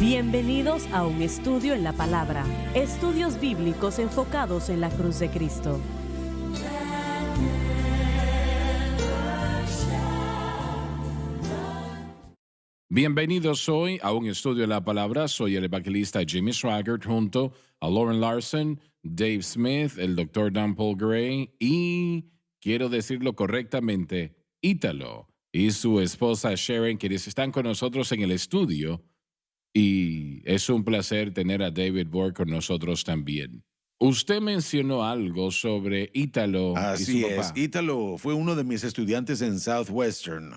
Bienvenidos a un estudio en la palabra. Estudios bíblicos enfocados en la cruz de Cristo. Bienvenidos hoy a un estudio en la palabra. Soy el evangelista Jimmy Swaggart junto a Lauren Larson, Dave Smith, el Dr. Dan Paul Gray y, quiero decirlo correctamente, Ítalo y su esposa Sharon, quienes están con nosotros en el estudio. Y es un placer tener a David Bohr con nosotros también. Usted mencionó algo sobre Ítalo y Así su es, papá. Ítalo fue uno de mis estudiantes en Southwestern.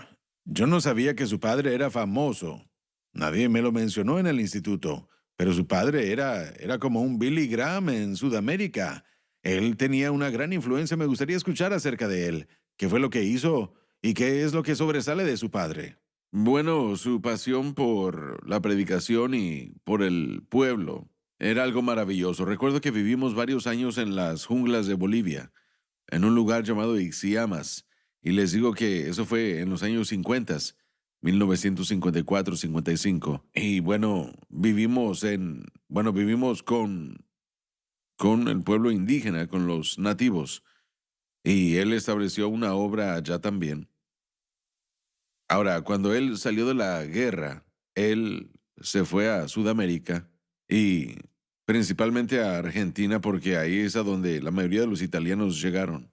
Yo no sabía que su padre era famoso. Nadie me lo mencionó en el instituto, pero su padre era como un Billy Graham en Sudamérica. Él tenía una gran influencia. Me gustaría escuchar acerca de él. ¿Qué fue lo que hizo y qué es lo que sobresale de su padre? Bueno, su pasión por la predicación y por el pueblo era algo maravilloso. Recuerdo que vivimos varios años en las junglas de Bolivia, en un lugar llamado Ixiamas, y les digo que eso fue en los años 50, 1954-55. Y bueno, vivimos con el pueblo indígena, con los nativos, y él estableció una obra allá también. Ahora, cuando él salió de la guerra, él se fue a Sudamérica y principalmente a Argentina porque ahí es a donde la mayoría de los italianos llegaron.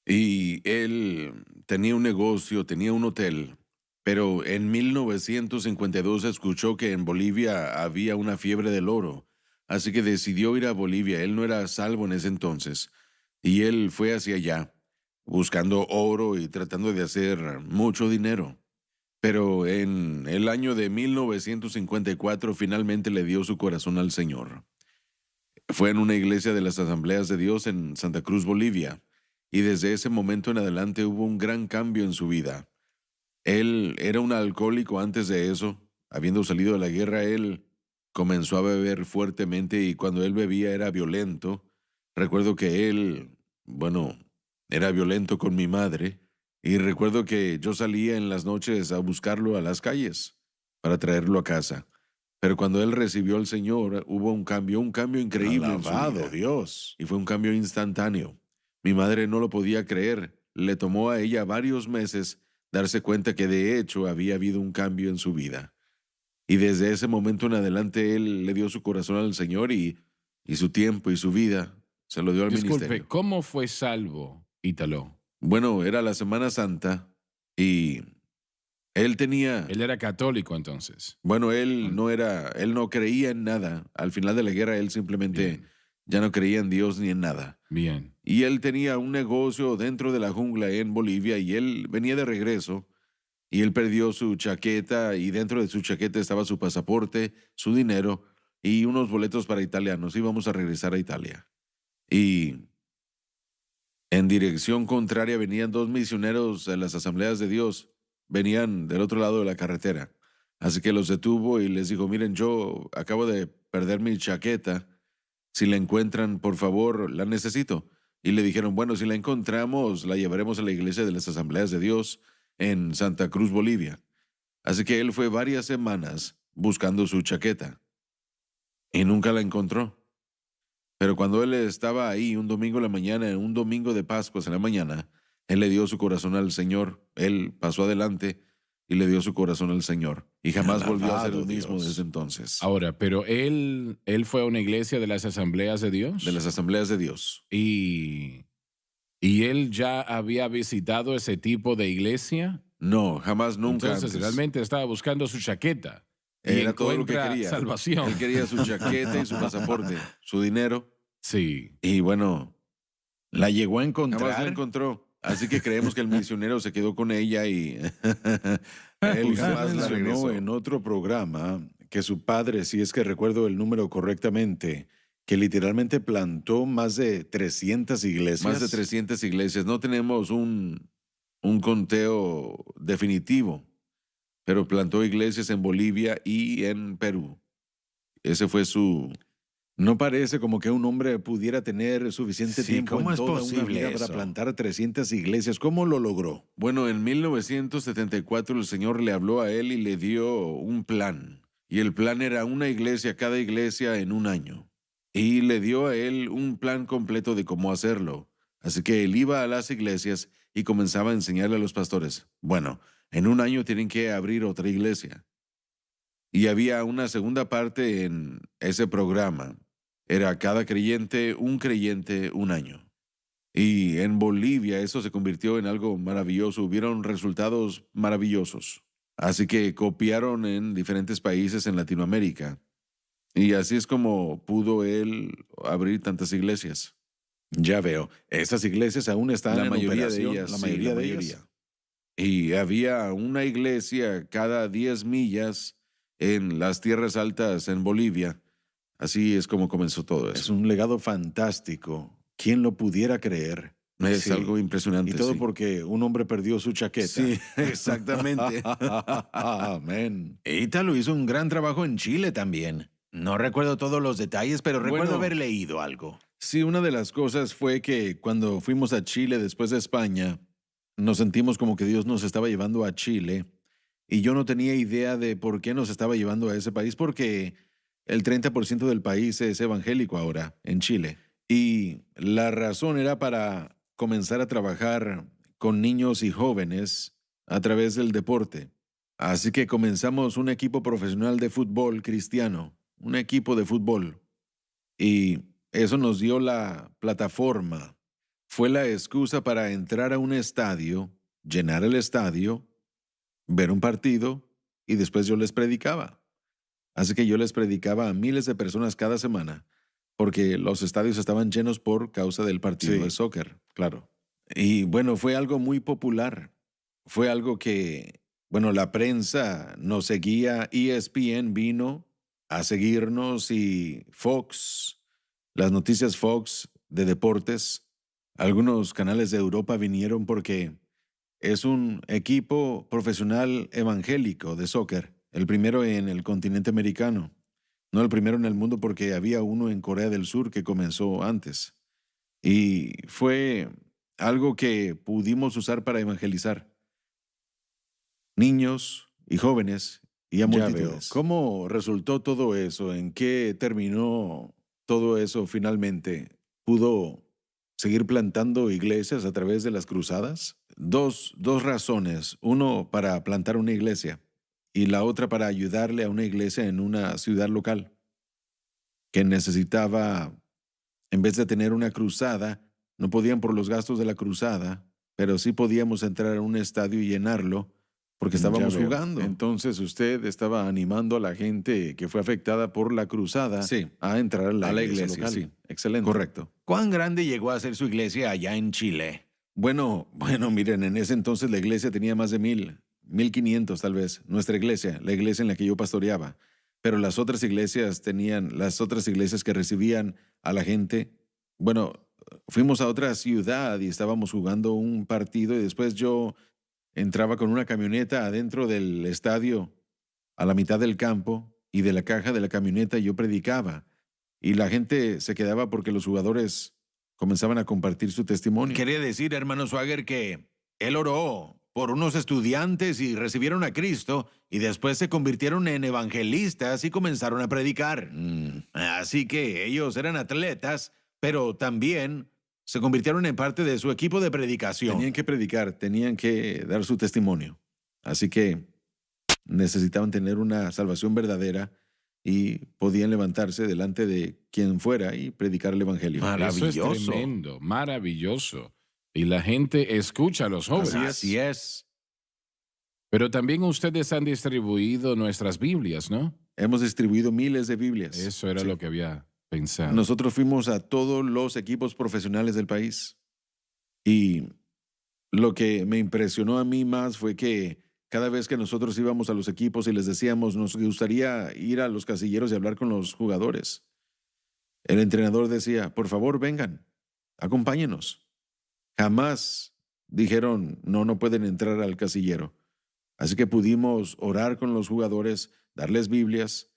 Y él tenía un negocio, tenía un hotel, pero en 1952 escuchó que en Bolivia había una fiebre del oro, así que decidió ir a Bolivia. Él no era salvo en ese entonces y él fue hacia allá buscando oro y tratando de hacer mucho dinero. Pero en el año de 1954 finalmente le dio su corazón al Señor. Fue en una iglesia de las Asambleas de Dios en Santa Cruz, Bolivia, y desde ese momento en adelante hubo un gran cambio en su vida. Él era un alcohólico antes de eso. Habiendo salido de la guerra, él comenzó a beber fuertemente y cuando él bebía era violento. Recuerdo que era violento con mi madre y recuerdo que yo salía en las noches a buscarlo a las calles para traerlo a casa. Pero cuando él recibió al Señor, hubo un cambio increíble en su Alabado vida. Dios. Y fue un cambio instantáneo. Mi madre no lo podía creer. Le tomó a ella varios meses darse cuenta que de hecho había habido un cambio en su vida. Y desde ese momento en adelante él le dio su corazón al Señor y su tiempo y su vida se lo dio al Disculpe, ministerio. ¿cómo fue salvo Ítalo? Bueno, era la Semana Santa y él tenía, Él era católico entonces. bueno, él no creía en nada. Al final de la guerra él simplemente Bien. ya no creía en Dios ni en nada. Bien. Y él tenía un negocio dentro de la jungla en Bolivia y él venía de regreso y él perdió su chaqueta y dentro de su chaqueta estaba su pasaporte, su dinero y unos boletos para Italia. Nos íbamos a regresar a Italia. Y en dirección contraria venían dos misioneros de las Asambleas de Dios. Venían del otro lado de la carretera. Así que los detuvo y les dijo, miren, yo acabo de perder mi chaqueta. Si la encuentran, por favor, la necesito. Y le dijeron, bueno, si la encontramos, la llevaremos a la iglesia de las Asambleas de Dios en Santa Cruz, Bolivia. Así que él fue varias semanas buscando su chaqueta y nunca la encontró. Pero cuando él estaba ahí un domingo en la mañana, un domingo de Pascuas en la mañana, él le dio su corazón al Señor. Él pasó adelante y le dio su corazón al Señor. Y jamás volvió a ser el Alabado mismo Dios. desde entonces. Ahora, pero él fue a una iglesia de las Asambleas de Dios. De las Asambleas de Dios. Y él ya había visitado ese tipo de iglesia. No, jamás, nunca Entonces antes. realmente estaba buscando su chaqueta. Y Era todo lo que encuentra quería. salvación. Él quería su chaqueta y su pasaporte, su dinero. Sí. Y bueno, La llegó a jamás encontrar. la encontró. Así que creemos que el misionero se quedó con ella y él Usted jamás la mencionó regresó. en otro programa que su padre, si es que recuerdo el número correctamente, que literalmente plantó más de 300 iglesias. Más de 300 iglesias. No tenemos un conteo definitivo, pero plantó iglesias en Bolivia y en Perú. Ese fue su... No parece como que un hombre pudiera tener suficiente Sí, tiempo ¿cómo en es toda una posible vida eso? para plantar 300 iglesias. ¿Cómo lo logró? Bueno, en 1974 el Señor le habló a él y le dio un plan. y el plan era una iglesia, cada iglesia en un año. Y le dio a él un plan completo de cómo hacerlo. Así que él iba a las iglesias y comenzaba a enseñarle a los pastores, bueno, en un año tienen que abrir otra iglesia. Y había una segunda parte en ese programa. Era cada creyente, un año. Y en Bolivia eso se convirtió en algo maravilloso. Hubieron resultados maravillosos. Así que copiaron en diferentes países en Latinoamérica. Y así es como pudo él abrir tantas iglesias. Ya veo. Esas iglesias aún están La en mayoría de operación, ellas, la sí, mayoría la de mayoría. ellas. Y había una iglesia cada 10 millas en las tierras altas en Bolivia. Así es como comenzó todo Es eso. un legado fantástico. ¿Quién lo pudiera creer? Es Sí. algo impresionante. Y todo sí. porque un hombre perdió su chaqueta. Sí, exactamente. Amén. Ítalo hizo un gran trabajo en Chile también. No recuerdo todos los detalles, pero recuerdo Bueno. haber leído algo. Sí, una de las cosas fue que cuando fuimos a Chile después de España, nos sentimos como que Dios nos estaba llevando a Chile y yo no tenía idea de por qué nos estaba llevando a ese país porque el 30% del país es evangélico ahora en Chile. Y la razón era para comenzar a trabajar con niños y jóvenes a través del deporte. Así que comenzamos un equipo profesional de fútbol cristiano, un equipo de fútbol. Y eso nos dio la plataforma. Fue la excusa para entrar a un estadio, llenar el estadio, ver un partido y después yo les predicaba. Así que yo les predicaba a miles de personas cada semana porque los estadios estaban llenos por causa del partido Sí. de soccer, claro. Y bueno, fue algo muy popular. Fue algo que, bueno, la prensa nos seguía, ESPN vino a seguirnos y Fox, las noticias Fox de deportes, algunos canales de Europa vinieron porque es un equipo profesional evangélico de soccer, el primero en el continente americano, no el primero en el mundo porque había uno en Corea del Sur que comenzó antes. Y fue algo que pudimos usar para evangelizar niños y jóvenes y a Ya veo. multitudes. ¿Cómo resultó todo eso? ¿En qué terminó todo eso finalmente? ¿Pudo seguir plantando iglesias a través de las cruzadas? Dos razones. Uno, para plantar una iglesia y la otra para ayudarle a una iglesia en una ciudad local que necesitaba, en vez de tener una cruzada, no podían por los gastos de la cruzada, pero sí podíamos entrar a un estadio y llenarlo porque estábamos Ya veo. jugando. Entonces usted estaba animando a la gente que fue afectada por la cruzada Sí, a entrar a la iglesia local. sí, excelente. Correcto. ¿Cuán grande llegó a ser su iglesia allá en Chile? Bueno, miren, en ese entonces la iglesia tenía más de 1,500 tal vez. Nuestra iglesia, la iglesia en la que yo pastoreaba. Pero las otras iglesias que recibían a la gente, bueno, fuimos a otra ciudad y estábamos jugando un partido y después yo entraba con una camioneta adentro del estadio a la mitad del campo y de la caja de la camioneta yo predicaba. Y la gente se quedaba porque los jugadores comenzaban a compartir su testimonio. Quería decir, hermano Swagger, que él oró por unos estudiantes y recibieron a Cristo y después se convirtieron en evangelistas y comenzaron a predicar. Así que ellos eran atletas, pero también se convirtieron en parte de su equipo de predicación. Tenían que predicar, tenían que dar su testimonio. Así que necesitaban tener una salvación verdadera y podían levantarse delante de quien fuera y predicar el evangelio. Eso Maravilloso. es tremendo, maravilloso. Y la gente escucha a los jóvenes. Así es. Pero también ustedes han distribuido nuestras Biblias, ¿no? Hemos distribuido miles de Biblias. Eso era Sí. lo que había pensado. Nosotros fuimos a todos los equipos profesionales del país. Y lo que me impresionó a mí más fue que cada vez que nosotros íbamos a los equipos y les decíamos, nos gustaría ir a los casilleros y hablar con los jugadores, el entrenador decía, por favor, vengan, acompáñenos. Jamás dijeron, no pueden entrar al casillero. Así que pudimos orar con los jugadores, darles Biblias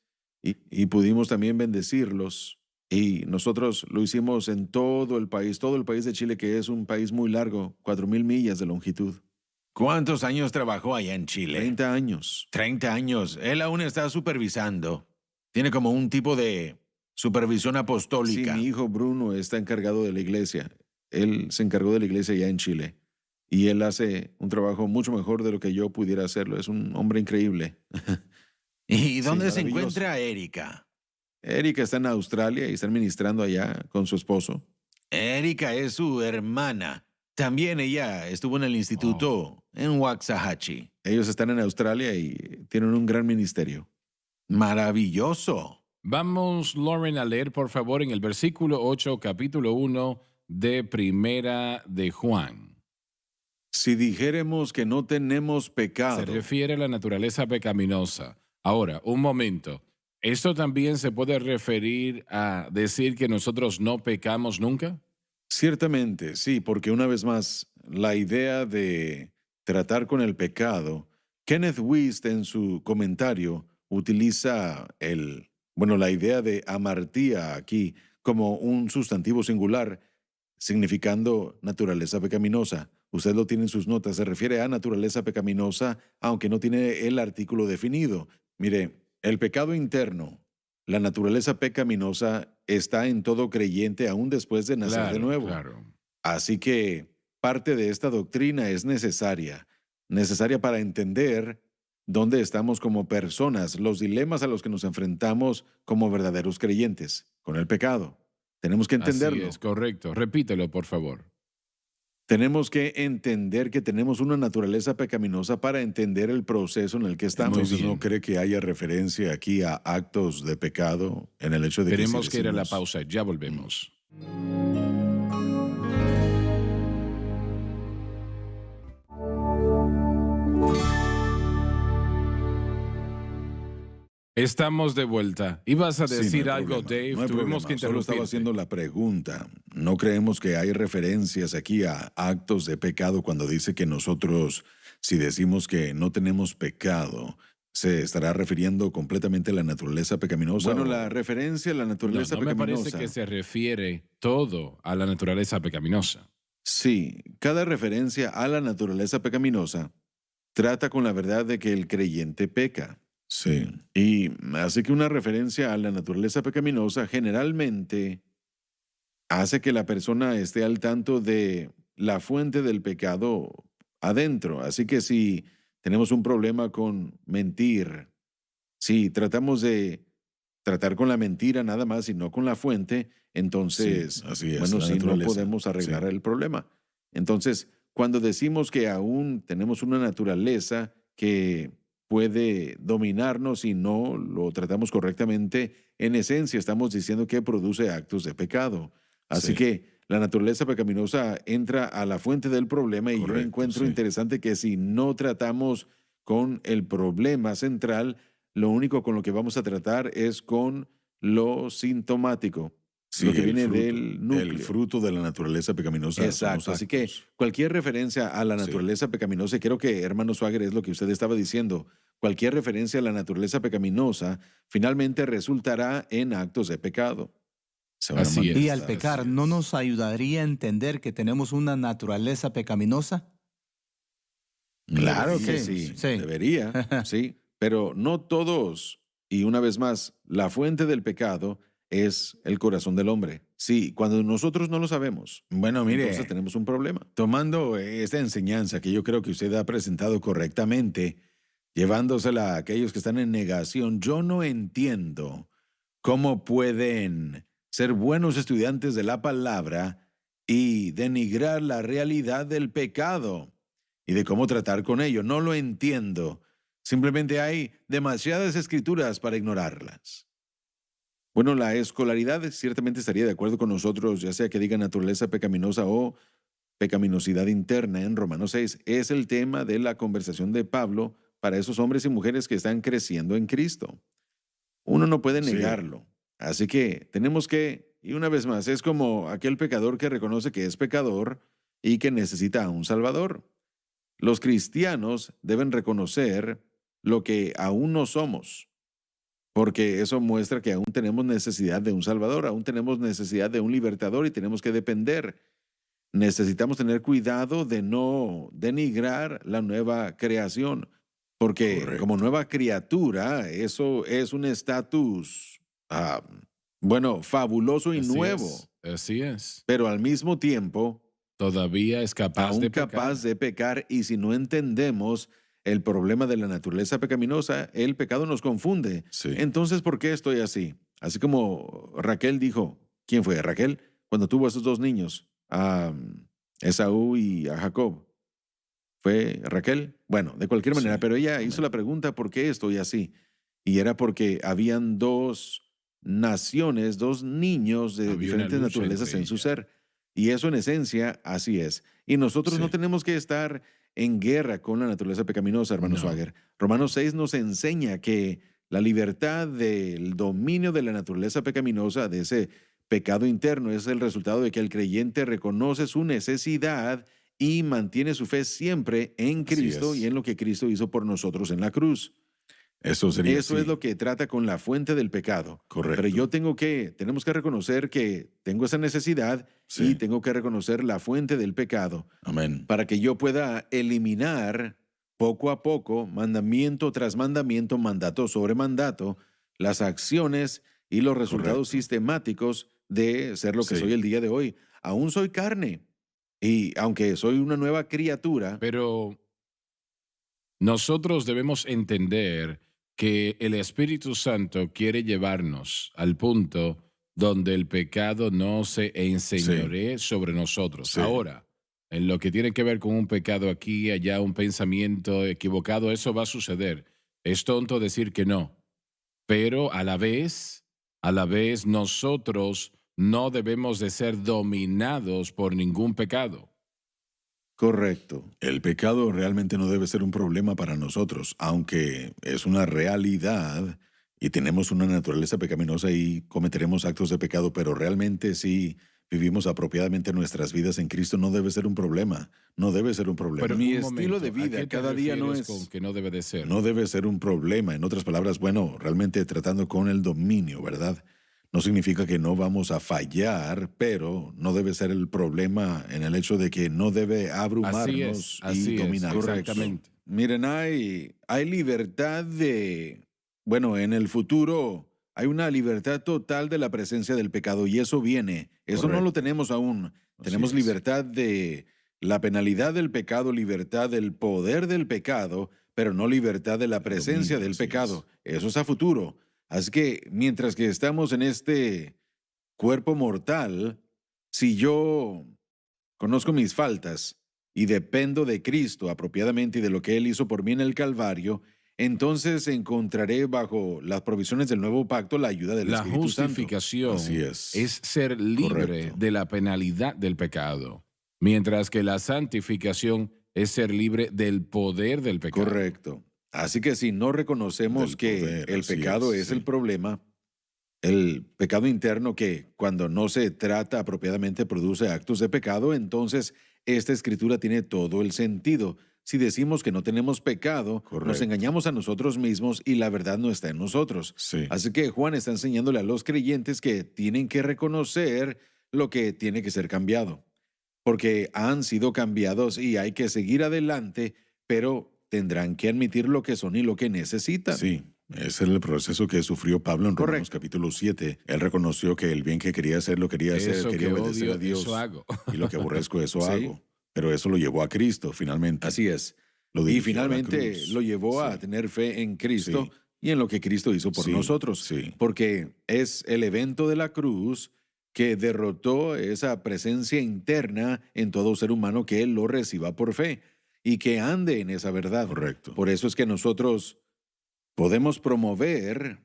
y pudimos también bendecirlos. Y nosotros lo hicimos en todo el país de Chile, que es un país muy largo, 4,000 millas de longitud. ¿Cuántos años trabajó allá en Chile? 30 años. 30 años. Él aún está supervisando. Tiene como un tipo de supervisión Sí, apostólica. mi hijo Bruno está encargado de la iglesia. Él se encargó de la iglesia ya en Chile. Y él hace un trabajo mucho mejor de lo que yo pudiera hacerlo. Es un hombre increíble. ¿Y dónde se maravilloso. encuentra Erika? Erika está en Australia y está ministrando allá con su esposo. Erika es su hermana. También ella estuvo en el instituto en Waxahachie. Ellos están en Australia y tienen un gran ministerio. Maravilloso. Vamos, Lauren, a leer, por favor, en el versículo 8, capítulo 1 de Primera de Juan. Si dijéremos que no tenemos pecado, Se refiere a la naturaleza pecaminosa. Ahora, un momento. ¿Esto también se puede referir a decir que nosotros no pecamos nunca? ciertamente sí, porque una vez más, la idea de tratar con el pecado, Kenneth Wuest en su comentario utiliza la idea de amartía aquí como un sustantivo singular, significando naturaleza pecaminosa. Usted lo tiene en sus notas, se refiere a naturaleza pecaminosa, aunque no tiene el artículo definido. Mire, el pecado interno, la naturaleza pecaminosa está en todo creyente aún después de nacer de nuevo. Claro. Así que parte de esta doctrina es necesaria para entender dónde estamos como personas, los dilemas a los que nos enfrentamos como verdaderos creyentes, con el pecado. Tenemos que entenderlo. Así es, correcto. Repítelo, por favor. Tenemos que entender que tenemos una naturaleza pecaminosa para entender el proceso en el que estamos. Entonces, bien. ¿no cree que haya referencia aquí a actos de pecado en el hecho de Tenemos si que ir a la decimos- pausa. Ya volvemos. Estamos de vuelta. ¿Ibas a Sí, decir no hay algo, problema, Dave? no hay Tuvimos problema. que Solo estaba interrumpirte. haciendo la pregunta. No creemos que hay referencias aquí a actos de pecado cuando dice que nosotros, si decimos que no tenemos pecado, se estará refiriendo completamente a la naturaleza pecaminosa. Bueno, o- la referencia a la No, naturaleza no me pecaminosa. parece que se refiere todo a la naturaleza pecaminosa. Sí, cada referencia a la naturaleza pecaminosa trata con la verdad de que el creyente peca. Sí. Y así que una referencia a la naturaleza pecaminosa generalmente hace que la persona esté al tanto de la fuente del pecado adentro. Así que si tenemos un problema con mentir, si tratamos de tratar con la mentira nada más y no con la fuente, entonces, Sí, así es, bueno, la sí, no naturaleza. podemos arreglar Sí. el problema. Entonces, cuando decimos que aún tenemos una naturaleza que puede dominarnos y no lo tratamos correctamente, en esencia estamos diciendo que produce actos de pecado. Así Sí. que la naturaleza pecaminosa entra a la fuente del problema y yo Correcto, encuentro sí. interesante que si no tratamos con el problema central, lo único con lo que vamos a tratar es con lo sintomático, Sí, lo que el viene fruto, del núcleo. El fruto de la naturaleza pecaminosa. son los Exacto. Así que actos. cualquier referencia a la Sí. naturaleza pecaminosa, y creo que hermano Swagger es lo que usted estaba diciendo, cualquier referencia a la naturaleza pecaminosa finalmente resultará en actos de pecado. Se van a Así es. Y al manifestar, pecar, así ¿no es. nos ayudaría a entender que tenemos una naturaleza pecaminosa? Claro que Sí, sí, sí. debería, sí, pero no todos. Y una vez más, la fuente del pecado es el corazón del hombre. Sí, cuando nosotros no lo sabemos, Bueno, mire, entonces tenemos un problema. tomando esta enseñanza que yo creo que usted ha presentado correctamente, llevándosela a aquellos que están en negación, yo no entiendo cómo pueden ser buenos estudiantes de la palabra y denigrar la realidad del pecado y de cómo tratar con ello. No lo entiendo. Simplemente hay demasiadas escrituras para ignorarlas. Bueno, la escolaridad ciertamente estaría de acuerdo con nosotros, ya sea que diga naturaleza pecaminosa o pecaminosidad interna en Romanos 6. Es el tema de la conversación de Pablo para esos hombres y mujeres que están creciendo en Cristo. Uno no puede Sí. negarlo. Así que tenemos que, y una vez más, es como aquel pecador que reconoce que es pecador y que necesita a un Salvador. Los cristianos deben reconocer lo que aún no somos, porque eso muestra que aún tenemos necesidad de un Salvador, aún tenemos necesidad de un libertador y tenemos que depender. necesitamos tener cuidado de no denigrar la nueva creación, porque Correcto. como nueva criatura, eso es un estatus, bueno, fabuloso y Así nuevo, es, así es. pero al mismo tiempo Todavía es capaz aún de pecar. capaz de pecar, y si no entendemos el problema de la naturaleza pecaminosa, el pecado nos confunde. Sí. Entonces, ¿por qué estoy así? Así como Raquel dijo, ¿quién fue Raquel? Cuando tuvo a esos dos niños, a Esaú y a Jacob. ¿Fue Raquel? Bueno, de cualquier manera, Sí, pero ella amén. hizo la pregunta, ¿por qué estoy así? Y era porque habían dos naciones, dos niños de Había una diferentes lucha naturalezas entre en su ellas. ser. Y eso en esencia, así es. Y nosotros no Sí. tenemos que estar en guerra con la naturaleza pecaminosa, hermano No. Swagger. Romanos 6 nos enseña que la libertad del dominio de la naturaleza pecaminosa, de ese pecado interno, es el resultado de que el creyente reconoce su necesidad y mantiene su fe siempre en Así Cristo es. y en lo que Cristo hizo por nosotros en la cruz. Eso sería Eso así. es lo que trata con la fuente del pecado. Correcto. Pero tenemos que reconocer que tengo esa necesidad Sí. y tengo que reconocer la fuente del pecado Amén. para que yo pueda eliminar poco a poco, mandamiento tras mandamiento, mandato sobre mandato, las acciones y los resultados Correcto. sistemáticos de ser lo que Sí. soy el día de hoy. Aún soy carne y aunque soy una nueva criatura, Pero nosotros debemos entender que el Espíritu Santo quiere llevarnos al punto donde el pecado no se enseñoree sobre nosotros. Sí. Ahora, en lo que tiene que ver con un pecado aquí, allá, un pensamiento equivocado, eso va a suceder. Es tonto decir que no, pero a la vez nosotros no debemos de ser dominados por ningún pecado. correcto. El pecado realmente no debe ser un problema para nosotros, aunque es una realidad y tenemos una naturaleza pecaminosa y cometeremos actos de pecado, pero realmente si vivimos apropiadamente nuestras vidas en Cristo no debe ser un problema, no debe ser un problema. Pero Mi un estilo de momento, ¿a vida qué te cada día no refieres es- con que no debe de ser? No debe ser un problema. En otras palabras, bueno, realmente tratando con el dominio, ¿verdad? No significa que no vamos a fallar, pero no debe ser el problema en el hecho de que no debe abrumarnos así y es, dominarnos. exactamente. Miren, hay libertad bueno, en el futuro hay una libertad total de la presencia del pecado y eso viene. Eso no Correcto. lo tenemos aún. Así Tenemos es. libertad de la penalidad del pecado, libertad del poder del pecado, pero no libertad de la presencia dominio, del así pecado. Eso es a futuro. Así que mientras que estamos en este cuerpo mortal, si yo conozco mis faltas y dependo de Cristo apropiadamente y de lo que Él hizo por mí en el Calvario, entonces encontraré bajo las provisiones del nuevo pacto la ayuda del La Espíritu Santo. justificación Así es. ser libre Correcto. de la penalidad del pecado, mientras que la santificación es ser libre del poder del pecado. Correcto. Así que si no reconocemos Del que poder, el así pecado es, es sí. el problema, el pecado interno que cuando no se trata apropiadamente produce actos de pecado, entonces esta escritura tiene todo el sentido. Si decimos que no tenemos pecado, nos Correcto. engañamos a nosotros mismos y la verdad no está en nosotros. Sí. Así que Juan está enseñándole a los creyentes que tienen que reconocer lo que tiene que ser cambiado, porque han sido cambiados y hay que seguir adelante, pero tendrán que admitir lo que son y lo que necesitan. Sí, ese es el proceso que sufrió Pablo en Romanos Correcto. capítulo 7. Él reconoció que el bien que quería hacer lo quería hacer, Eso quería que obedecer odio, a Dios. eso hago. Y lo que aborrezco, eso Sí. hago. Pero eso lo llevó a Cristo, finalmente. Así es. Lo Y dirigió a la finalmente cruz. lo llevó a Sí. tener fe en Cristo Sí. y en lo que Cristo hizo por Sí, nosotros. sí. Porque es el evento de la cruz que derrotó esa presencia interna en todo ser humano que Él lo reciba por fe y que ande en esa verdad. Correcto. Por eso es que nosotros podemos promover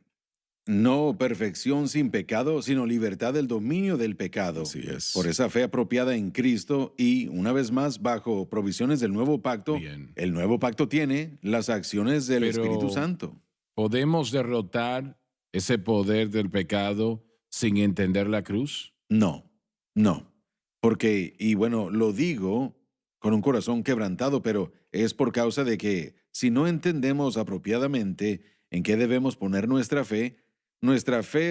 no perfección sin pecado, sino libertad del dominio del pecado. Así es. Por esa fe apropiada en Cristo y, una vez más, bajo provisiones del nuevo pacto, Bien. el nuevo pacto tiene las acciones del Pero- Espíritu Santo. ¿Podemos derrotar ese poder del pecado sin entender la cruz? No, no. Porque, y bueno, lo digo con un corazón quebrantado, pero es por causa de que si no entendemos apropiadamente en qué debemos poner nuestra fe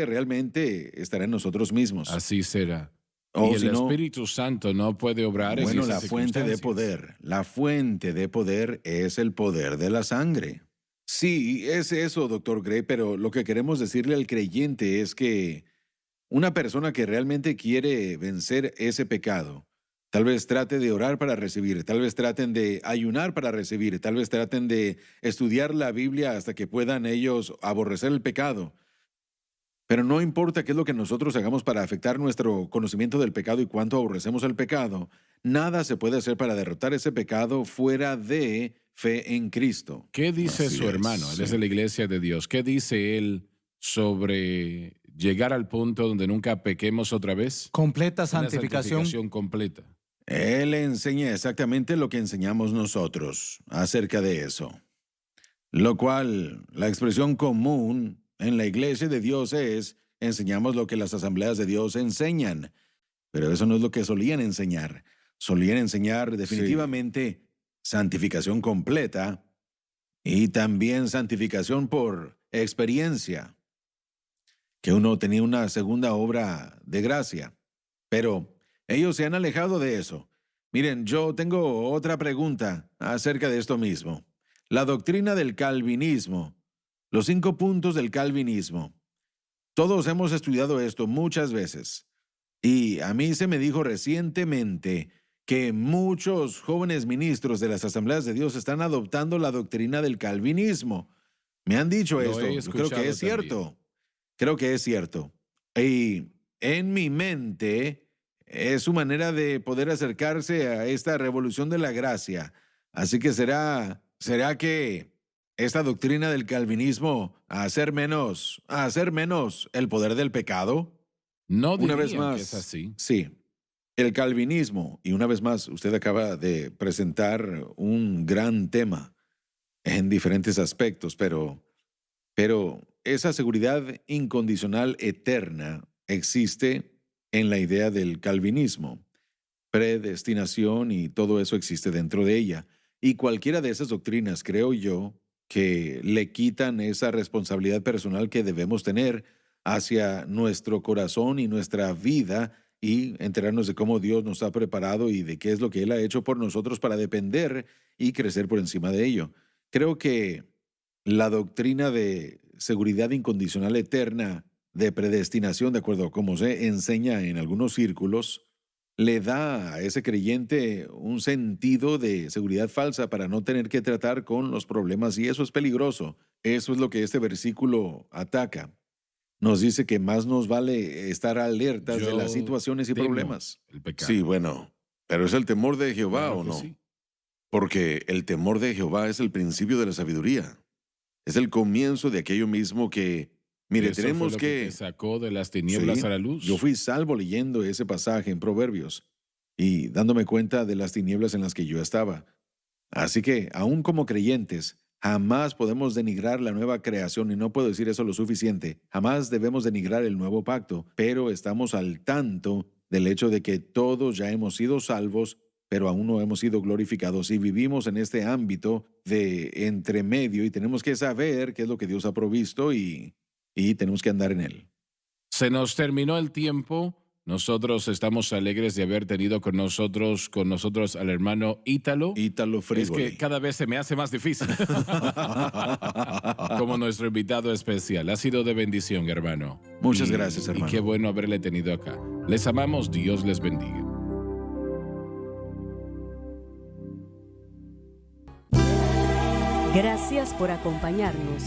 realmente estará en nosotros mismos. Así será. Y O el si no, Espíritu Santo no puede obrar en bueno, esas la fuente de circunstancias. poder. La fuente de poder es el poder de la sangre. Sí, es eso, doctor Gray, pero lo que queremos decirle al creyente es que una persona que realmente quiere vencer ese pecado, tal vez trate de orar para recibir, tal vez traten de ayunar para recibir, tal vez traten de estudiar la Biblia hasta que puedan ellos aborrecer el pecado. Pero no importa qué es lo que nosotros hagamos para afectar nuestro conocimiento del pecado y cuánto aborrecemos el pecado, nada se puede hacer para derrotar ese pecado fuera de fe en Cristo. ¿Qué dice Así su hermano? Él es sí. de la iglesia de Dios. ¿Qué dice él sobre llegar al punto donde nunca pequemos otra vez? Completa Una santificación. completa. Él enseña exactamente lo que enseñamos nosotros acerca de eso. Lo cual, la expresión común en la iglesia de Dios es, enseñamos lo que las asambleas de Dios enseñan. Pero eso no es lo que solían enseñar. Solían enseñar definitivamente santificación completa y también santificación por experiencia, que uno tenía una segunda obra de gracia. Pero ellos se han alejado de eso. Miren, yo tengo otra pregunta acerca de esto mismo. La doctrina del calvinismo, los 5 puntos del calvinismo. Todos hemos estudiado esto muchas veces. Y a mí se me dijo recientemente que muchos jóvenes ministros de las Asambleas de Dios están adoptando la doctrina del calvinismo. Me han dicho Lo esto. he Yo creo que escuchado es cierto. Creo que es cierto. Y en mi mente es su manera de poder acercarse a esta revolución de la gracia. Así que será que esta doctrina del calvinismo a hacer menos el poder del pecado. No Una vez dirían más, que es así. sí, el calvinismo, y una vez más, usted acaba de presentar un gran tema en diferentes aspectos, pero esa seguridad incondicional eterna existe en la idea del calvinismo. Predestinación y todo eso existe dentro de ella. Y cualquiera de esas doctrinas, creo yo, que le quitan esa responsabilidad personal que debemos tener hacia nuestro corazón y nuestra vida y enterarnos de cómo Dios nos ha preparado y de qué es lo que Él ha hecho por nosotros para depender y crecer por encima de ello. Creo que la doctrina de seguridad incondicional eterna, de predestinación, de acuerdo a cómo se enseña en algunos círculos, le da a ese creyente un sentido de seguridad falsa para no tener que tratar con los problemas y eso es peligroso. Eso es lo que este versículo ataca. Nos dice que más nos vale estar alertas de Yo las situaciones y temo problemas. el pecado. Sí, bueno, pero es el temor de Jehová, Claro ¿o que no? sí. Porque el temor de Jehová es el principio de la sabiduría. Es el comienzo de aquello mismo que, mire, Eso fue tenemos lo que... te sacó de las tinieblas Sí, a la luz. yo fui salvo leyendo ese pasaje en Proverbios y dándome cuenta de las tinieblas en las que yo estaba. Así que, aún como creyentes, jamás podemos denigrar la nueva creación y no puedo decir eso lo suficiente. Jamás debemos denigrar el nuevo pacto, pero estamos al tanto del hecho de que todos ya hemos sido salvos, pero aún no hemos sido glorificados y vivimos en este ámbito de entremedio y tenemos que saber qué es lo que Dios ha provisto y tenemos que andar en él. Se nos terminó el tiempo. Nosotros estamos alegres de haber tenido con nosotros al hermano Ítalo. Ítalo Es Frívoli. que cada vez se me hace más difícil. Como nuestro invitado especial. Ha sido de bendición, hermano. Muchas gracias, hermano. Y qué bueno haberle tenido acá. Les amamos, Dios les bendiga. Gracias por acompañarnos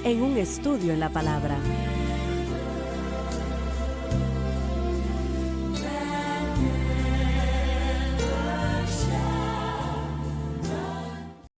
en un estudio en la palabra.